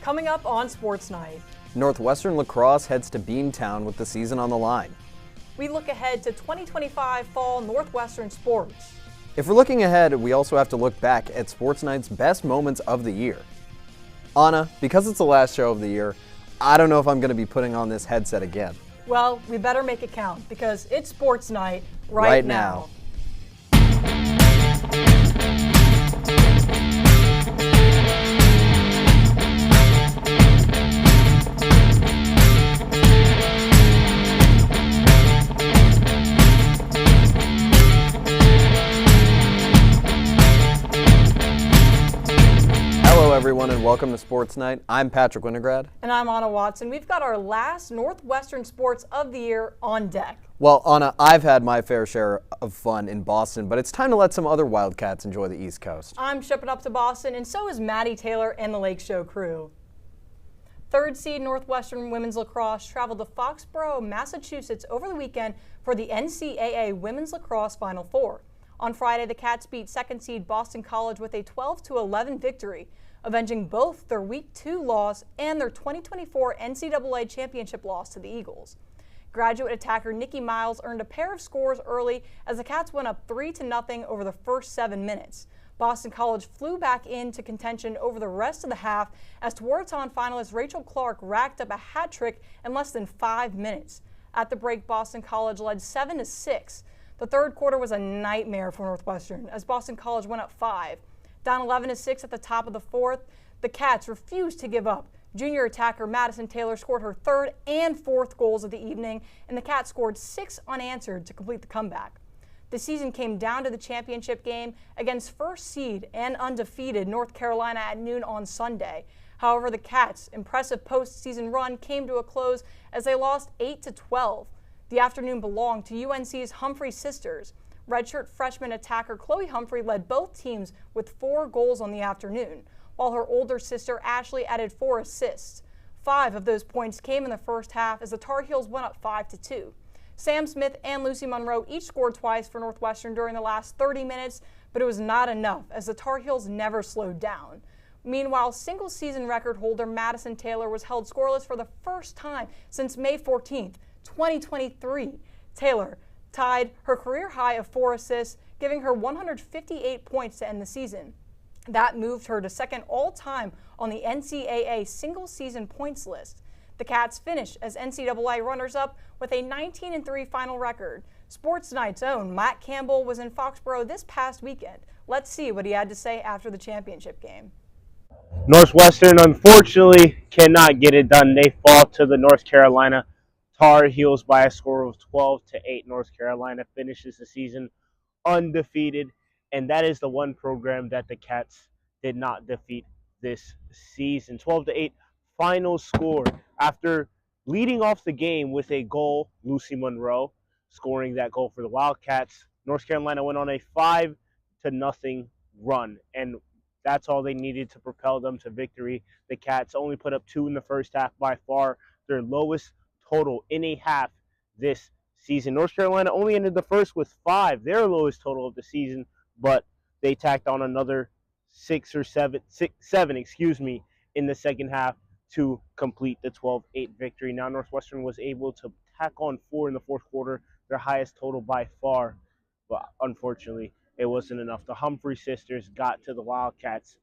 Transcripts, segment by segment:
Coming up on Sports Night. Northwestern lacrosse heads to Beantown with the season on the line. We look ahead to 2025 fall Northwestern sports. If we're looking ahead, we also have to look back at Sports Night's best moments of the year. Anna, because it's the last show of the year, I don't know if I'm going to be putting on this headset again. Well, we better make it count because it's Sports Night right now. Hello everyone and welcome to Sports Night. I'm Patrick Winograd. And I'm Anna Watson. We've got our last Northwestern sports of the year on deck. Well, Anna, I've had my fair share of fun in Boston, but it's time to let some other Wildcats enjoy the East Coast. I'm shipping up to Boston, and so is Maddie Taylor and the Lake Show crew. Third seed Northwestern women's lacrosse traveled to Foxborough, Massachusetts over the weekend for the NCAA Women's Lacrosse Final Four. On Friday, the Cats beat second seed Boston College with a 12-11 victory, avenging both their Week 2 loss and their 2024 NCAA championship loss to the Eagles. Graduate attacker Nikki Miles earned a pair of scores early as the Cats went up 3-0 over the first 7 minutes. Boston College flew back into contention over the rest of the half as Tewaaraton finalist Rachel Clark racked up a hat trick in less than 5 minutes. At the break, Boston College led 7-6. The third quarter was a nightmare for Northwestern as Boston College went up 5. Down 11-6 at the top of the fourth, the Cats refused to give up. Junior attacker Madison Taylor scored her third and fourth goals of the evening, and the Cats scored 6 unanswered to complete the comeback. The season came down to the championship game against first seed and undefeated North Carolina at noon on Sunday. However, the Cats' impressive postseason run came to a close as they lost 8-12. The afternoon belonged to UNC's Humphrey sisters. Redshirt freshman attacker Chloe Humphrey led both teams with 4 goals on the afternoon, while her older sister Ashley added 4 assists. 5 of those points came in the first half as the Tar Heels went up 5-2. Sam Smith and Lucy Monroe each scored twice for Northwestern during the last 30 minutes, but it was not enough as the Tar Heels never slowed down. Meanwhile, single-season record holder Madison Taylor was held scoreless for the first time since May 14th, 2023. Taylor tied her career high of 4 assists, giving her 158 points to end the season. That moved her to second all-time on the NCAA single-season points list. The Cats finished as NCAA runners-up with a 19-3 final record. Sports Night's own Matt Campbell was in Foxborough this past weekend. Let's see what he had to say after the championship game. Northwestern, unfortunately, cannot get it done. They fall to the North Carolina Tar Heels by a score of 12-8. North Carolina finishes the season undefeated, and that is the one program that the Cats did not defeat this season. 12-8 final score after leading off the game with a goal, Lucy Monroe scoring that goal for the Wildcats. North Carolina went on a 5-0 run, and that's all they needed to propel them to victory. The Cats only put up 2 in the first half, by far their lowest total in a half this season. North Carolina only ended the first with 5, their lowest total of the season, but they tacked on another 7 in the second half to complete the 12-8 victory. Now Northwestern was able to tack on 4 in the fourth quarter, their highest total by far, but unfortunately it wasn't enough. The Humphrey sisters got to the Wildcats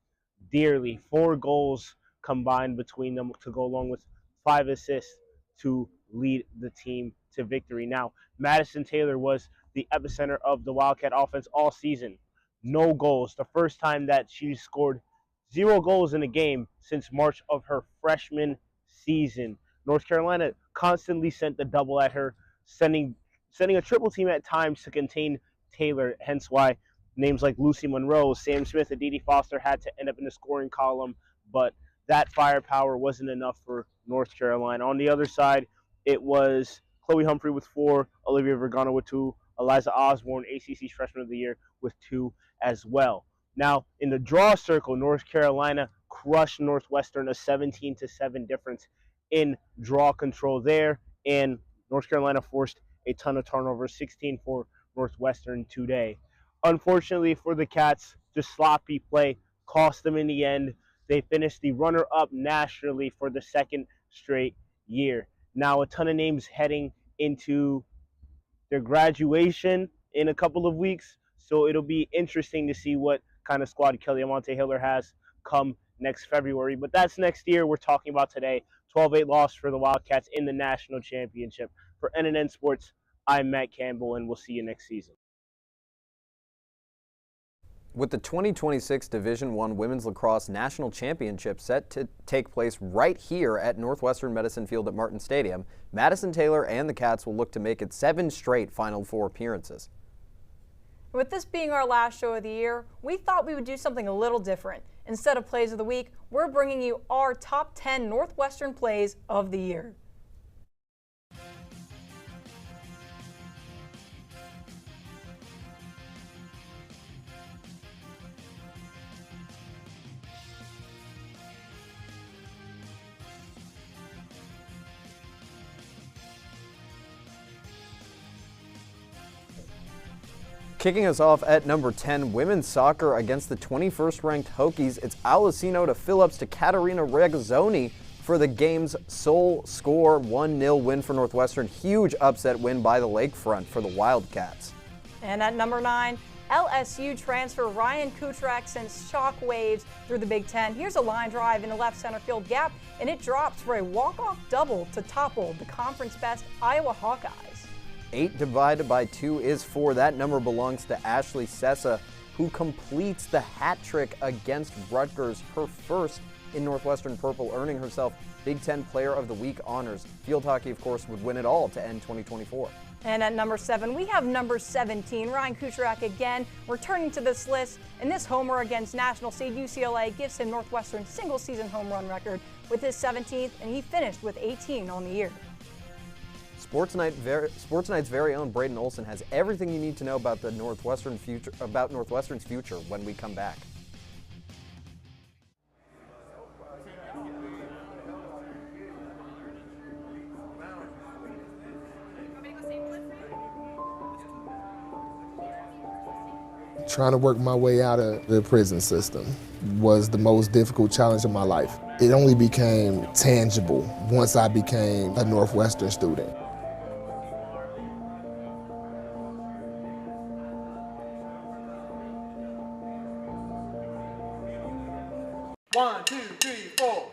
dearly. 4 goals combined between them to go along with 5 assists to lead the team to victory. Now, Madison Taylor was the epicenter of the Wildcat offense all season. No goals. The first time that she scored 0 goals in a game since March of her freshman season. North Carolina constantly sent the double at her, sending a triple team at times to contain Taylor, hence why names like Lucy Monroe, Sam Smith, and Dee Foster had to end up in the scoring column, but that firepower wasn't enough for North Carolina. On the other side, it was Chloe Humphrey with 4, Olivia Vergano with 2, Eliza Osborne, ACC's Freshman of the Year, with 2 as well. Now, in the draw circle, North Carolina crushed Northwestern, a 17-7 difference in draw control there, and North Carolina forced a ton of turnovers, 16 for Northwestern today. Unfortunately for the Cats, just sloppy play cost them in the end. They finished the runner-up nationally for the second straight year. Now, a ton of names heading into their graduation in a couple of weeks, so it'll be interesting to see what kind of squad Kelly Amonte Hiller has come next February. But that's next year. We're talking about today. 12-8 loss for the Wildcats in the national championship. For NNN Sports, I'm Matt Campbell, and we'll see you next season. With the 2026 Division I Women's Lacrosse National Championship set to take place right here at Northwestern Medicine Field at Martin Stadium, Madison Taylor and the Cats will look to make it 7 straight Final Four appearances. With this being our last show of the year, we thought we would do something a little different. Instead of Plays of the Week, we're bringing you our top 10 Northwestern Plays of the Year. Kicking us off at number 10, women's soccer against the 21st ranked Hokies. It's Alessino to Phillips to Caterina Regazzoni for the game's sole score. 1-0 win for Northwestern. Huge upset win by the Lakefront for the Wildcats. And at number 9, LSU transfer Ryan Kuchrak sends shock waves through the Big Ten. Here's a line drive in the left center field gap, and it drops for a walk-off double to topple the conference best Iowa Hawkeyes. 8 divided by 2 is 4. That number belongs to Ashley Sessa, who completes the hat trick against Rutgers, her first in Northwestern Purple, earning herself Big Ten Player of the Week honors. Field hockey, of course, would win it all to end 2024. And at number 7, we have number 17, Ryan Kuchrak again, returning to this list. And this homer against national seed UCLA gives him Northwestern's single-season home run record with his 17th, and he finished with 18 on the year. SportsNight's very own Braden Olson has everything you need to know about Northwestern's future when we come back. Trying to work my way out of the prison system was the most difficult challenge of my life. It only became tangible once I became a Northwestern student. One, two, three, four.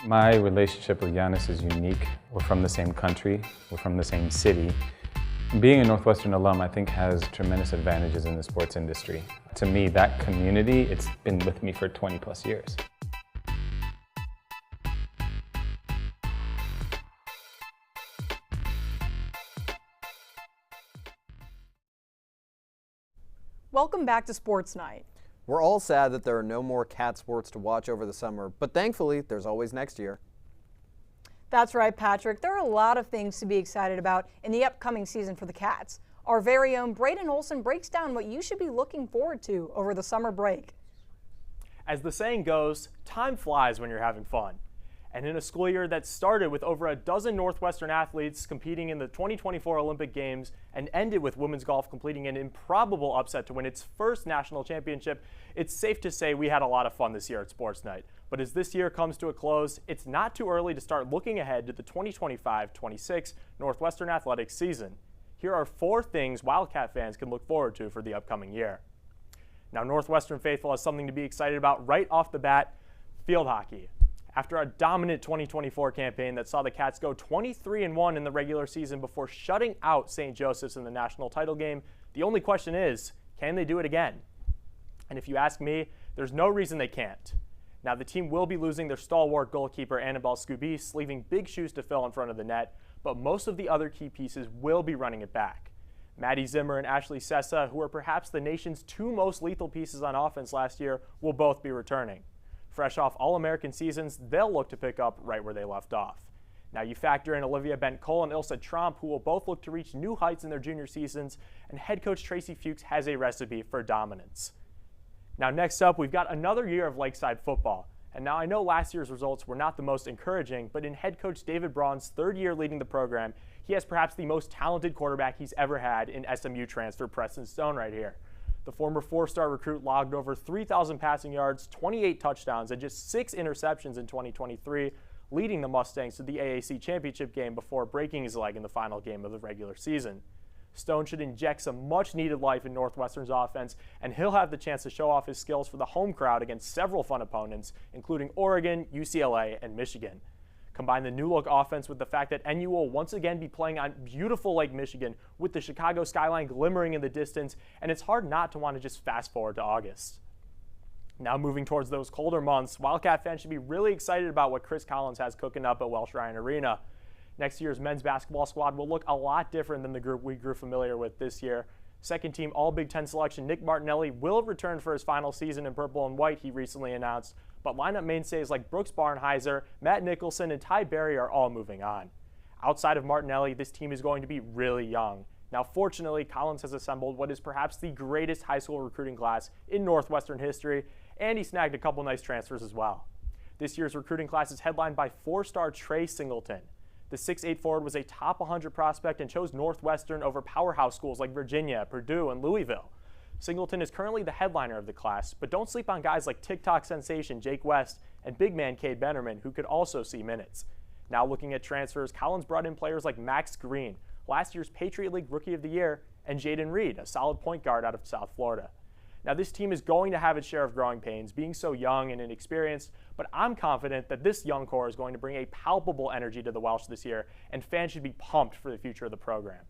My relationship with Giannis is unique. We're from the same country, we're from the same city. Being a Northwestern alum, I think, has tremendous advantages in the sports industry. To me, that community, it's been with me for 20 plus years. Welcome back to Sports Night. We're all sad that there are no more cat sports to watch over the summer, but thankfully, there's always next year. That's right, Patrick. There are a lot of things to be excited about in the upcoming season for the Cats. Our very own Braden Olson breaks down what you should be looking forward to over the summer break. As the saying goes, time flies when you're having fun. And in a school year that started with over a dozen Northwestern athletes competing in the 2024 Olympic Games and ended with women's golf completing an improbable upset to win its first national championship, it's safe to say we had a lot of fun this year at Sports Night. But as this year comes to a close, it's not too early to start looking ahead to the 2025-26 Northwestern Athletics season. here are 4 things Wildcat fans can look forward to for the upcoming year. Now, Northwestern faithful has something to be excited about right off the bat: field hockey. After a dominant 2024 campaign that saw the Cats go 23-1 in the regular season before shutting out St. Joseph's in the national title game, the only question is, can they do it again? And if you ask me, there's no reason they can't. Now, the team will be losing their stalwart goalkeeper Annabelle Scubis, leaving big shoes to fill in front of the net, but most of the other key pieces will be running it back. Maddie Zimmer and Ashley Sessa, who are perhaps the nation's 2 most lethal pieces on offense last year, will both be returning. Fresh off All-American seasons, they'll look to pick up right where they left off. Now, you factor in Olivia Bent-Cole and Ilse Tromp, who will both look to reach new heights in their junior seasons, and head coach Tracy Fuchs has a recipe for dominance. Now, next up, we've got another year of Lakeside football. And now I know last year's results were not the most encouraging, but in head coach David Braun's 3rd year leading the program, he has perhaps the most talented quarterback he's ever had in SMU transfer Preston Stone right here. The former 4-star recruit logged over 3,000 passing yards, 28 touchdowns, and just 6 interceptions in 2023, leading the Mustangs to the AAC championship game before breaking his leg in the final game of the regular season. Stone should inject some much-needed life in Northwestern's offense, and he'll have the chance to show off his skills for the home crowd against several fun opponents, including Oregon, UCLA, and Michigan. Combine the new-look offense with the fact that NU will once again be playing on beautiful Lake Michigan with the Chicago skyline glimmering in the distance, and it's hard not to want to just fast forward to August. Now moving towards those colder months, Wildcat fans should be really excited about what Chris Collins has cooking up at Welsh Ryan Arena. Next year's men's basketball squad will look a lot different than the group we grew familiar with this year. Second-team All-Big Ten selection Nick Martinelli will return for his final season in purple and white, he recently announced, but lineup mainstays like Brooks Barnheiser, Matt Nicholson, and Ty Berry are all moving on. Outside of Martinelli, this team is going to be really young. Now, fortunately, Collins has assembled what is perhaps the greatest high school recruiting class in Northwestern history, and he snagged a couple nice transfers as well. This year's recruiting class is headlined by 4-star Trey Singleton. The 6'8" forward was a top 100 prospect and chose Northwestern over powerhouse schools like Virginia, Purdue, and Louisville. Singleton is currently the headliner of the class, but don't sleep on guys like TikTok sensation Jake West and big man Cade Bennerman, who could also see minutes. Now looking at transfers, Collins brought in players like Max Green, last year's Patriot League Rookie of the Year, and Jaden Reed, a solid point guard out of South Florida. Now this team is going to have its share of growing pains, being so young and inexperienced, but I'm confident that this young core is going to bring a palpable energy to the Welsh this year, and fans should be pumped for the future of the program.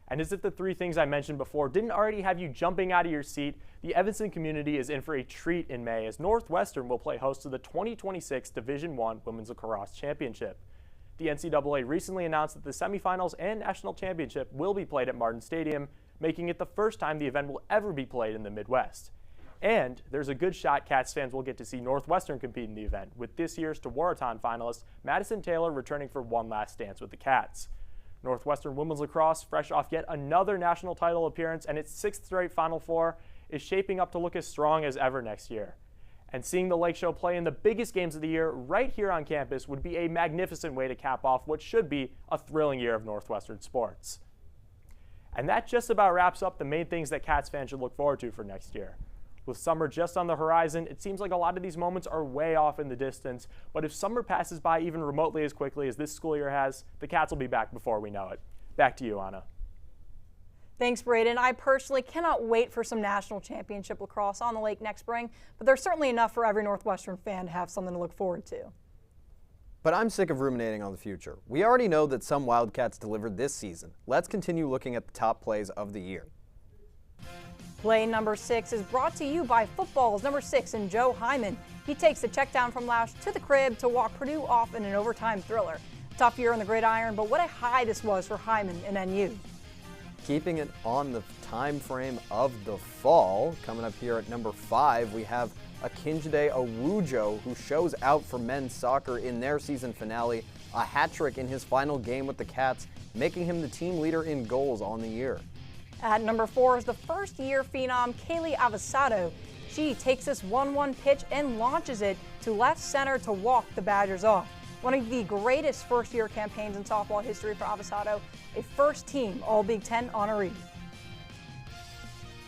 And as if the 3 things I mentioned before didn't already have you jumping out of your seat, the Evanston community is in for a treat in May as Northwestern will play host to the 2026 Division I Women's Lacrosse Championship. The NCAA recently announced that the semifinals and national championship will be played at Martin Stadium, making it the first time the event will ever be played in the Midwest. And there's a good shot Cats fans will get to see Northwestern compete in the event, with this year's Tewaaraton finalist Madison Taylor returning for one last dance with the Cats. Northwestern women's lacrosse, fresh off yet another national title appearance and its 6th straight Final Four, is shaping up to look as strong as ever next year. And seeing the Lake Show play in the biggest games of the year right here on campus would be a magnificent way to cap off what should be a thrilling year of Northwestern sports. And that just about wraps up the main things that Cats fans should look forward to for next year. With summer just on the horizon, it seems like a lot of these moments are way off in the distance, but if summer passes by even remotely as quickly as this school year has, the Cats will be back before we know it. Back to you, Anna. Thanks, Braden. I personally cannot wait for some national championship lacrosse on the lake next spring, but there's certainly enough for every Northwestern fan to have something to look forward to. But I'm sick of ruminating on the future. We already know that some Wildcats delivered this season. Let's continue looking at the top plays of the year. Play number 6 is brought to you by football's number 6 and Joe Hyman. He takes the check down from Lausch to the crib to walk Purdue off in an overtime thriller. Tough year on the gridiron, but what a high this was for Hyman and NU. Keeping it on the time frame of the fall, coming up here at number 5, we have Akinjide Awujo, who shows out for men's soccer in their season finale, a hat trick in his final game with the Cats, making him the team leader in goals on the year. At number 4 is the first-year phenom Kaylee Avasado. She takes this 1-1 pitch and launches it to left center to walk the Badgers off. One of the greatest first-year campaigns in softball history for Avasado, a first-team All-Big Ten honoree.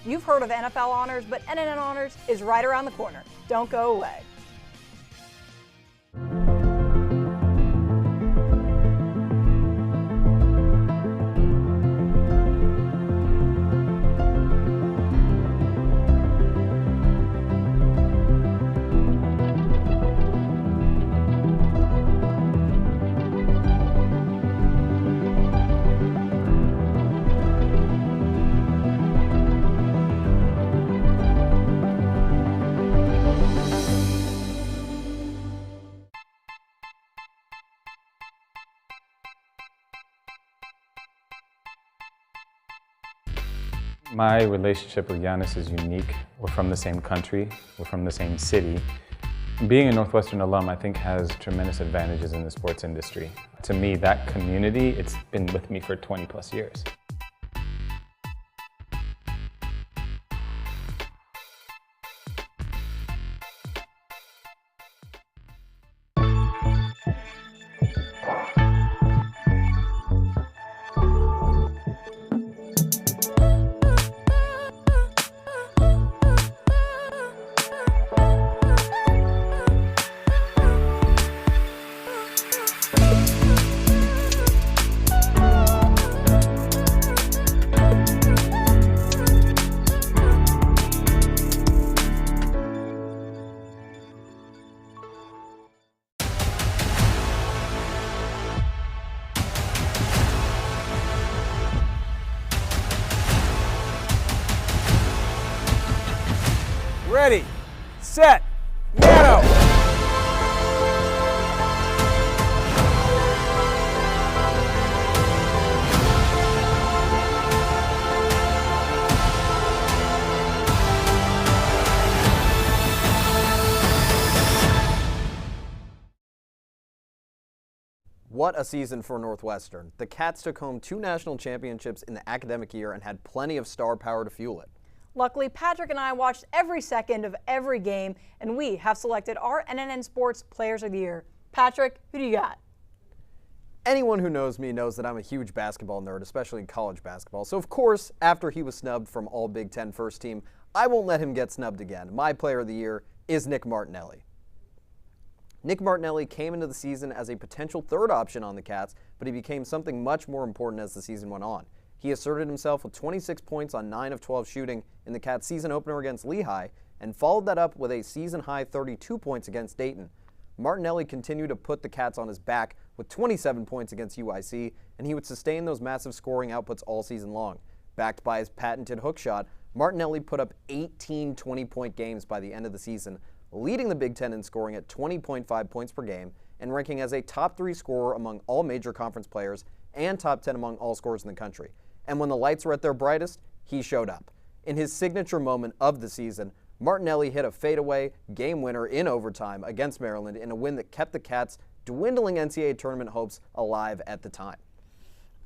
You've heard of NFL honors, but NNN honors is right around the corner. Don't go away. My relationship with Giannis is unique. We're from the same country, we're from the same city. Being a Northwestern alum, I think, has tremendous advantages in the sports industry. To me, that community, it's been with me for 20 plus years. Ready, set, Nano. What a season for Northwestern. The Cats took home 2 national championships in the academic year and had plenty of star power to fuel it. Luckily, Patrick and I watched every second of every game, and we have selected our NNN Sports Players of the Year. Patrick, who do you got? Anyone who knows me knows that I'm a huge basketball nerd, especially college basketball. So of course, after he was snubbed from All Big Ten first team, I won't let him get snubbed again. My player of the year is Nick Martinelli. Nick Martinelli came into the season as a potential third option on the Cats, but he became something much more important as the season went on. He asserted himself with 26 points on 9 of 12 shooting in the Cats' season opener against Lehigh, and followed that up with a season-high 32 points against Dayton. Martinelli continued to put the Cats on his back with 27 points against UIC, and he would sustain those massive scoring outputs all season long. Backed by his patented hook shot, Martinelli put up 18 20-point games by the end of the season, leading the Big Ten in scoring at 20.5 points per game and ranking as a top 3 scorer among all major conference players and top 10 among all scorers in the country. And when the lights were at their brightest, he showed up. In his signature moment of the season, Martinelli hit a fadeaway game winner in overtime against Maryland in a win that kept the Cats' dwindling NCAA tournament hopes alive at the time.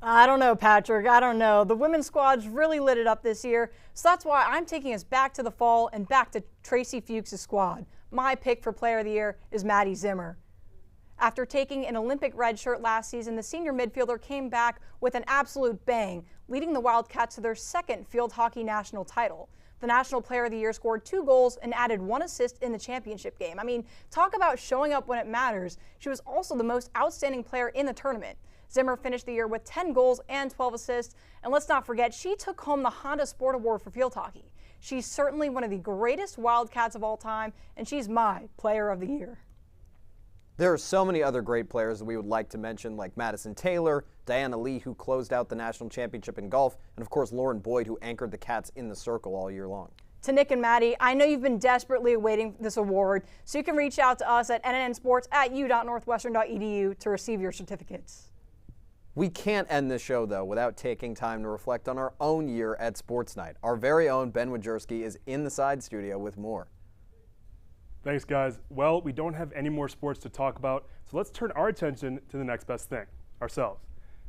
I don't know, Patrick. I don't know. The women's squads really lit it up this year, so that's why I'm taking us back to the fall and back to Tracy Fuchs' squad. My pick for Player of the Year is Maddie Zimmer. After taking an Olympic red shirt last season, the senior midfielder came back with an absolute bang, leading the Wildcats to their second field hockey national title. The National Player of the Year scored 2 goals and added 1 assist in the championship game. I mean, talk about showing up when it matters. She was also the most outstanding player in the tournament. Zimmer finished the year with 10 goals and 12 assists. And let's not forget, she took home the Honda Sport Award for field hockey. She's certainly one of the greatest Wildcats of all time, and she's my Player of the Year. There are so many other great players that we would like to mention, like Madison Taylor, Diana Lee, who closed out the national championship in golf, and of course Lauren Boyd, who anchored the Cats in the circle all year long. To Nick and Maddie, I know you've been desperately awaiting this award, so you can reach out to us at nnsports@u.northwestern.edu to receive your certificates. We can't end this show, though, without taking time to reflect on our own year at Sports Night. Our very own Ben Wojcicki is in the side studio with more. Thanks, guys. Well, we don't have any more sports to talk about, so let's turn our attention to the next best thing, ourselves.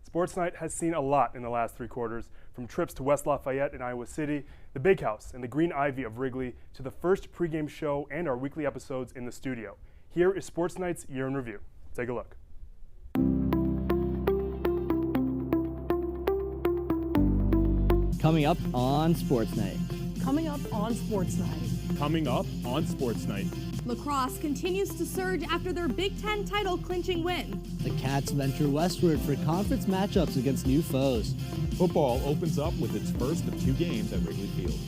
Sports Night has seen a lot in the last 3 quarters, from trips to West Lafayette and Iowa City, the Big House and the Green Ivy of Wrigley, to the first pregame show and our weekly episodes in the studio. Here is Sports Night's Year in Review. Take a look. Coming up on Sports Night. Coming up on Sports Night. Coming up on Sports Night. Lacrosse continues to surge after their Big Ten title clinching win. The Cats venture westward for conference matchups against new foes. Football opens up with its first of 2 games at Wrigley Field.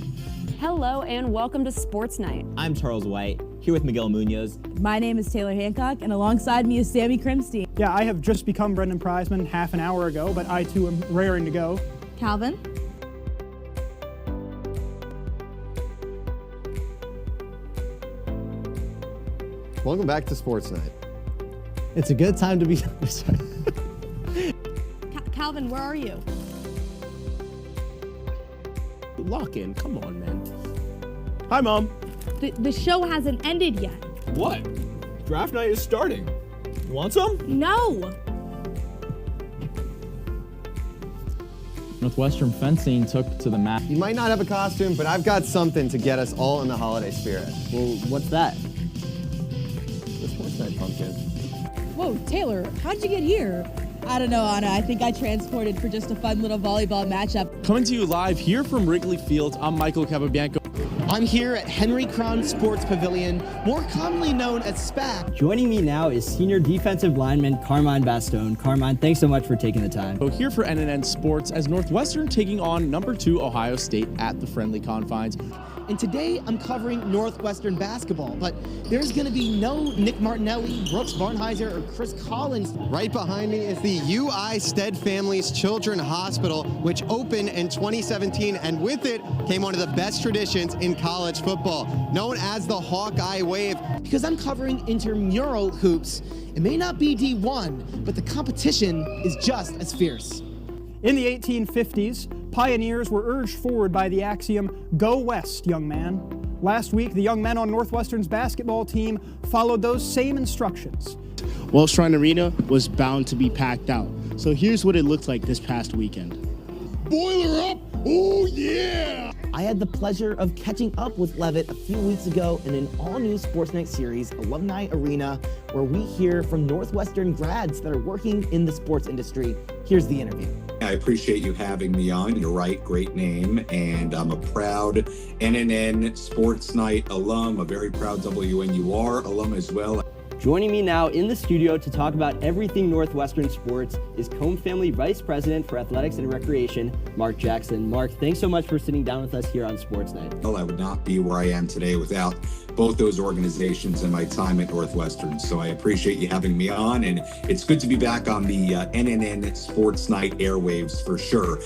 Hello and welcome to Sports Night. I'm Charles White, here with Miguel Munoz. My name is Taylor Hancock, and alongside me is Sammy Krimstein. Yeah, I have just become Brendan Prizeman half an hour ago, but I too am raring to go. Calvin. Welcome back to Sports Night. It's a good time to be. Calvin, where are you? lock in. Come on, man. Hi, Mom. The show hasn't ended yet. What? Draft night is starting. You want some? No. Northwestern fencing took to the mat. You might not have a costume, but I've got something to get us all in the holiday spirit. Well, what's that? The SportsNight pumpkin. Whoa, Taylor, how'd you get here? I don't know, Anna. I think I transported for just a fun little volleyball matchup. Coming to you live here from Wrigley Field, I'm Michael Capobianco. I'm here at Henry Crown Sports Pavilion, more commonly known as SPAC. Joining me now is senior defensive lineman Carmine Bastone. Carmine, thanks so much for taking the time. So here for NNN Sports as Northwestern taking on number 2 Ohio State at the friendly confines. And today I'm covering Northwestern basketball, but there's going to be no Nick Martinelli, Brooks Barnheiser, or Chris Collins. Right behind me is the UI Stead Families Children's Hospital, which opened in 2017, and with it came one of the best traditions in college football, known as the Hawkeye Wave. Because I'm covering intramural hoops. It may not be D1, but the competition is just as fierce. In the 1850s, pioneers were urged forward by the axiom, "Go west, young man." Last week, the young men on Northwestern's basketball team followed those same instructions. Wells Shrine Arena was bound to be packed out. So here's what it looked like this past weekend. Boiler up! Oh yeah! I had the pleasure of catching up with Levitt a few weeks ago in an all-new SportsNight series, Alumni Arena, where we hear from Northwestern grads that are working in the sports industry. Here's the interview. I appreciate you having me on. You're right, great name. And I'm a proud NNN Sports Night alum, a very proud WNUR alum as well. Joining me now in the studio to talk about everything Northwestern sports is Combe Family Vice President for Athletics and Recreation, Mark Jackson. Mark, thanks so much for sitting down with us here on Sports Night. Well, I would not be where I am today without both those organizations and my time at Northwestern. So I appreciate you having me on, and it's good to be back on the NNN Sports Night airwaves for sure.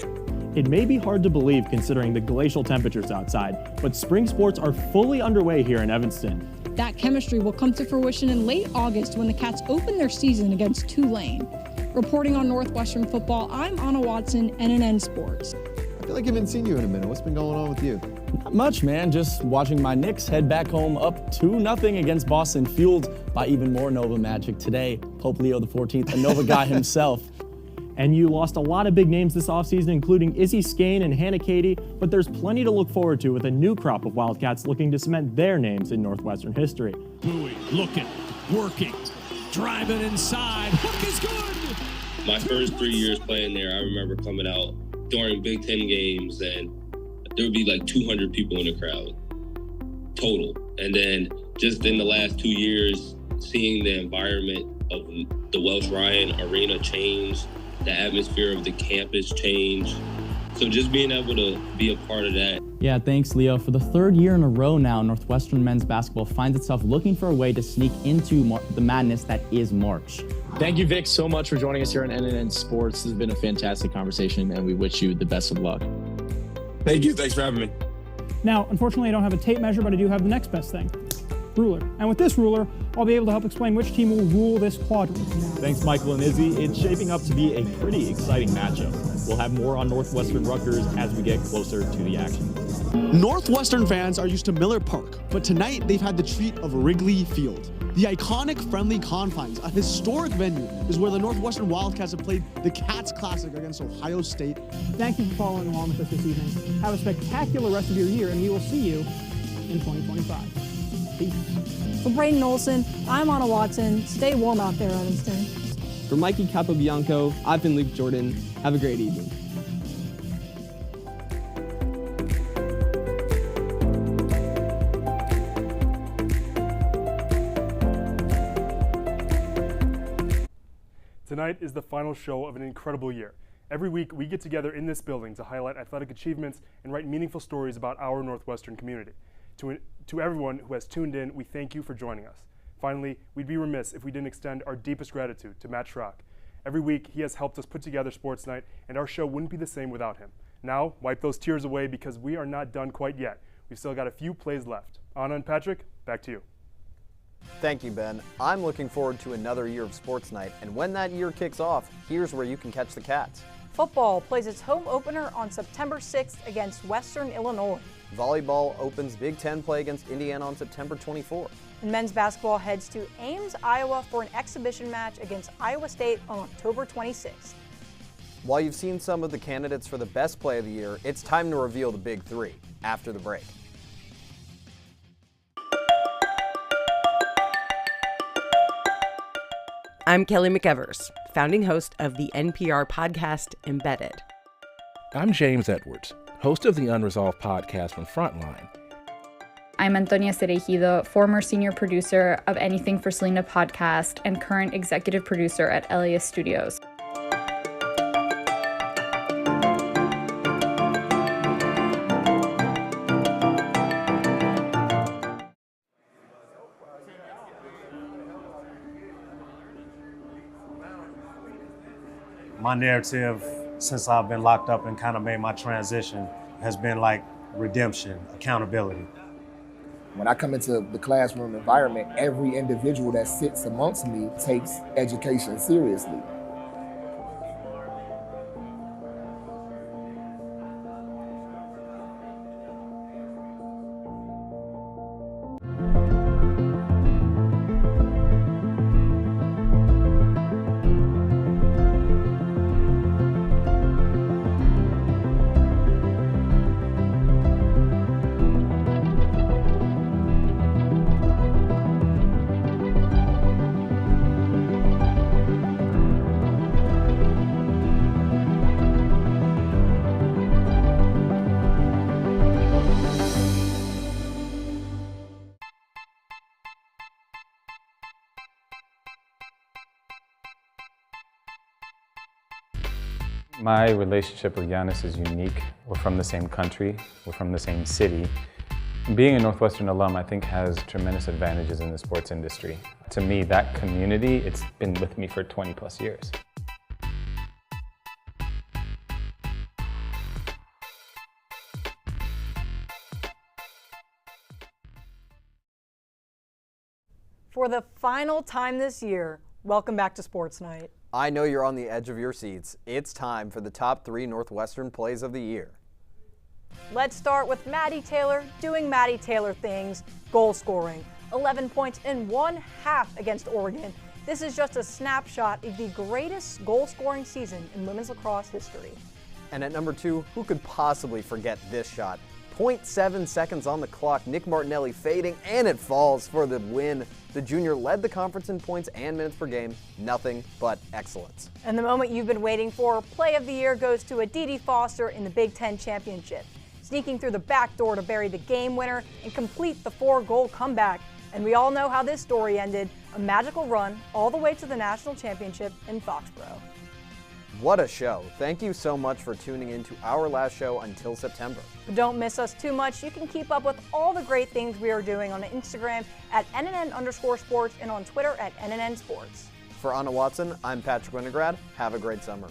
It may be hard to believe considering the glacial temperatures outside, but spring sports are fully underway here in Evanston. That chemistry will come to fruition in late August when the Cats open their season against Tulane. Reporting on Northwestern football, I'm Anna Watson, NNN Sports. I feel like I haven't seen you in a minute. What's been going on with you? Not much, man. Just watching my Knicks head back home up 2-0 against Boston, fueled by even more Nova magic today. Pope Leo XIV, a Nova guy himself. And you lost a lot of big names this offseason, including Izzy Skane and Hannah Katie, but there's plenty to look forward to with a new crop of Wildcats looking to cement their names in Northwestern history. Bowie, looking, working, driving inside. Hook is good! My first 3 years playing there, I remember coming out during Big Ten games, and there would be like 200 people in the crowd, total. And then just in the last 2 years, seeing the environment of the Welsh Ryan Arena change, the atmosphere of the campus change. So just being able to be a part of that. Yeah, thanks, Leo. For the 3rd year in a row now, Northwestern men's basketball finds itself looking for a way to sneak into the madness that is March. Thank you, Vic, so much for joining us here on NNN Sports. This has been a fantastic conversation, and we wish you the best of luck. Thank you. Thanks for having me. Now, unfortunately, I don't have a tape measure, but I do have the next best thing. Ruler. And with this ruler, I'll be able to help explain which team will rule this quadrant. Thanks, Michael and Izzy. It's shaping up to be a pretty exciting matchup. We'll have more on Northwestern Rutgers as we get closer to the action. Northwestern fans are used to Miller Park, but tonight they've had the treat of Wrigley Field. The iconic Friendly Confines, a historic venue, is where the Northwestern Wildcats have played the Cats Classic against Ohio State. Thank you for following along with us this evening. Have a spectacular rest of your year, and we will see you in 2025. Peace. For Braden Olson, I'm Anna Watson. Stay warm out there, Evanston. For Mikey Capobianco, I've been Luke Jordan. Have a great evening. Tonight is the final show of an incredible year. Every week, we get together in this building to highlight athletic achievements and write meaningful stories about our Northwestern community. To everyone who has tuned in, we thank you for joining us. Finally, we'd be remiss if we didn't extend our deepest gratitude to Matt Schrock. Every week, he has helped us put together Sports Night, and our show wouldn't be the same without him. Now, wipe those tears away because we are not done quite yet. We've still got a few plays left. Anna and Patrick, back to you. Thank you, Ben. I'm looking forward to another year of Sports Night, and when that year kicks off, here's where you can catch the Cats. Football plays its home opener on September 6th against Western Illinois. Volleyball opens Big Ten play against Indiana on September 24th. And men's basketball heads to Ames, Iowa for an exhibition match against Iowa State on October 26th. While you've seen some of the candidates for the best play of the year, it's time to reveal the big three after the break. I'm Kelly McEvers, founding host of the NPR podcast Embedded. I'm James Edwards, host of the Unresolved podcast from Frontline. I'm Antonia Cereijido, former senior producer of Anything for Selena podcast and current executive producer at Elias Studios. My narrative, since I've been locked up and kind of made my transition, has been like redemption, accountability. When I come into the classroom environment, every individual that sits amongst me takes education seriously. My relationship with Giannis is unique. We're from the same country, we're from the same city. Being a Northwestern alum, I think, has tremendous advantages in the sports industry. To me, that community, it's been with me for 20 plus years. For the final time this year, welcome back to Sports Night. I know you're on the edge of your seats. It's time for the top 3 Northwestern plays of the year. Let's start with Maddie Taylor doing Maddie Taylor things, goal scoring. 11 points in 1/2 against Oregon. This is just a snapshot of the greatest goal scoring season in women's lacrosse history. And at number 2, who could possibly forget this shot? 0.7 seconds on the clock, Nick Martinelli fading, and it falls for the win. The junior led the conference in points and minutes per game. Nothing but excellence. And the moment you've been waiting for, play of the year goes to Aditi Foster in the Big Ten Championship. Sneaking through the back door to bury the game winner and complete the 4-goal comeback. And we all know how this story ended, a magical run all the way to the national championship in Foxborough. What a show. Thank you so much for tuning in to our last show until September. But don't miss us too much. You can keep up with all the great things we are doing on Instagram at @NNN_sports and on Twitter at NNN Sports. For Anna Watson, I'm Patrick Winograd. Have a great summer.